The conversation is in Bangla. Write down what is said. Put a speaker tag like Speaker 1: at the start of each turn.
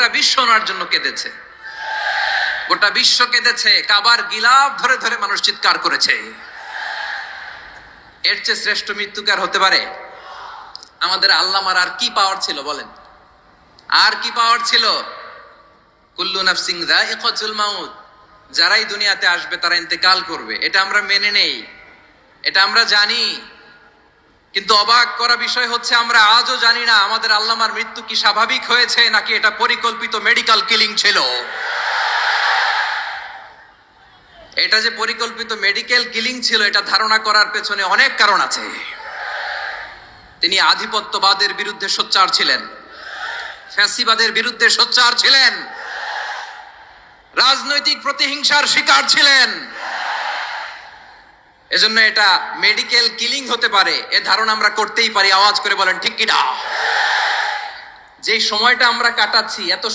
Speaker 1: গোটা বিশ্ব ওনার জন্য কেঁদেছে, গোটা বিশ্ব কেঁদেছে, কাবার গিলাফ ধরে ধরে মানুষ চিৎকার করেছে। এর চেয়ে শ্রেষ্ঠ মৃত্যুকার হতে পারে? আমাদের আল্লামার আর কি পাওয়ার ছিল বলেন? আর কি পাওয়ার ছিল? কুল্লু নাফসিন যায়িকাতুল মাউত, যারাই দুনিয়াতে আসবে তারা ইন্তেকাল করবে, এটা আমরা মেনে নেই, এটা আমরা জানি। কিন্তু অবাক করা বিষয় হচ্ছে আমরা আজও জানি না আমাদের আল্লামার মৃত্যু কি স্বাভাবিক হয়েছে নাকি এটা পরিকল্পিত মেডিকেল কিলিং ছিল। এটা যে পরিকল্পিত মেডিকেল কিলিং ছিল এটা ধারণা করার পেছনে অনেক কারণ আছে। তিনি আধিপত্যবাদের বিরুদ্ধে সোচ্চার ছিলেন, ফ্যাসিবাদের বিরুদ্ধে সোচ্চার ছিলেন, রাজনৈতিক প্রতিহিংসার শিকার ছিলেন। এজন্য এটা মেডিকেল কিলিং হতে পারে এ ধারণা আমরা করতেই পারি। আওয়াজ করে বলেন ঠিক কিনা? যে সময়টা আমরা কাটাচ্ছি এত